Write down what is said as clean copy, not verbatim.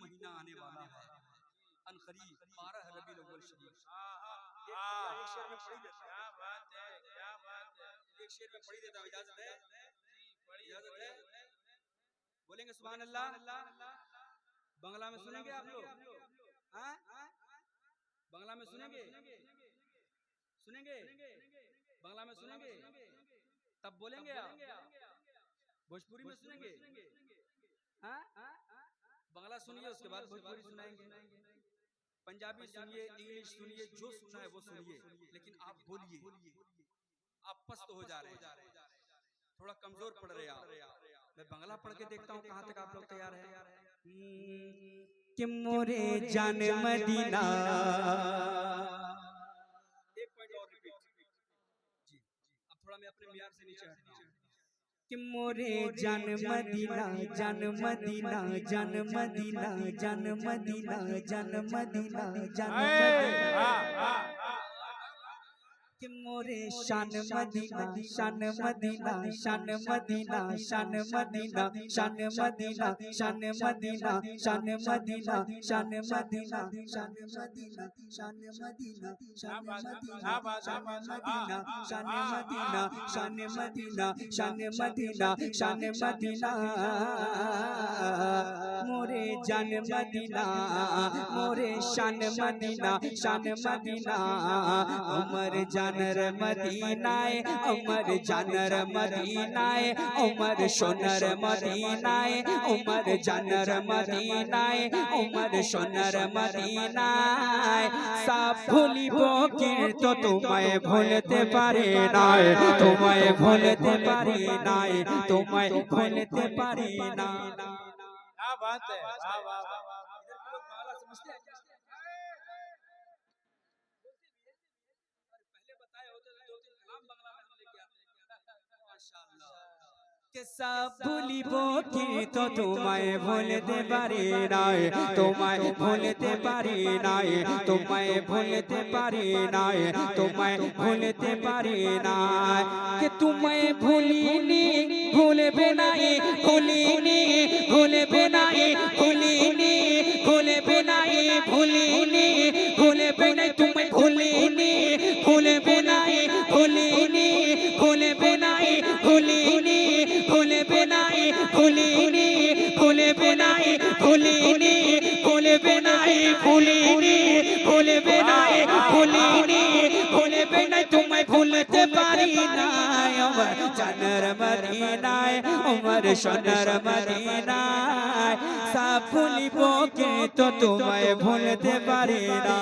महीना आने वाला है अनकरीब 12 रबीउल अव्वल शरीफ। एक शेर में पढ़ी देता हूं। क्या बात है, क्या बात है। एक शेर में पढ़ी देता हूं, इजाजत है? इजाजत है? बोलेंगे सुभान अल्लाह? बांग्ला में सुनेंगे आप लोग? हाँ? बांग्ला में सुनेंगे? सुनेंगे? बांग्ला में सुनेंगे? तब बोलेंगे आप? भोजपुरी में सुनेंगे? हाँ? बांग्ला सुनिए, उसके बाद भोजपुरी सुनाएंगे। पंजाबी सुनिए, इंग्लिश सुनिए, जो सुनना है वो सुनिए, लेकिन आप बोलिए। आप पस्त हो जा रहे हैं, थोड़ा कमजोर पड़ रहे हैं आप। मैं बांग्ला पढ़ के देखता हूँ कहाँ तक आप लोग तैयार हैं। कि मोरे जान मदीना, एक पॉइंट और रिपीट जी। अब थोड़ा मैं अपने मियार से नीचे हटता हूँ। कि मोरे जान मदीना, जान मदीना, जान मदीना, जान मदीना, जान मदीना, जान मदीना। कि मोरे शान मदीना, शान मदीना, शान मदीना, शान मदीना, शान मदीना, शान मदीना, शान मदीना, शान मदीना, शान मदीना, शान मदीना, शान मदीना, शान मदीना, शान मदीना, शान मदीना, शान मदीना, शान मदीना। मोरे जान मदीना, मोरे शान मदीना, शान मदीना। उमर जानर मदीनाए, उमर जानर मदीनाए, उमर सोनर मदीनाए, उमर जानर मदीनाए, उमर सोनर मदीनाए। सब भूलिबो কিন্তু তোমায় ভুলতে পারি নাই, তোমায় ভুলতে পারি নাই, তোমায় ভুলতে পারি না। क्या बात है, वाह वाह वाह। इधर के लोग बांग्ला समझते हैं क्या? पहले बताए होते तो 2-3 कलाम बांग्ला में हम लेके आते हैं। माशाअल्लाह। के सब भूलिबो কিন্তু তোমায় ভুলতে পারি নাই, তোমায় ভুলতে পারি নাই, তোমায় ভুলতে পারি নাই, তোমায় ভুলতে পারি নাই। কে তোমায় ভুলিনি, ভুলবে নাই, ভুলিনি, ভুলবে নাই, ভুলিনি, ভুলবে নাই, ভুলিনি, ভুলবে নাই, তোমায় ভুলিনি, ভুলবে নাই, ভুলিনি, ভুলবে নাই, ভুলিনি, ভুলবে নাই, ভুলিনি, ভুলবে নাই, ভুলিনি, ভুলবে নাই, ভুলিনি, ভুলবে নাই, ভুলিনি, ভুলবে নাই, তোমায় ভুলতে পারি নাই। আমার জানের মদিনায়, আমার সোনার মদিনায়, সব ভুলিব কিন্তু তোমায় ভুলতে পারি না।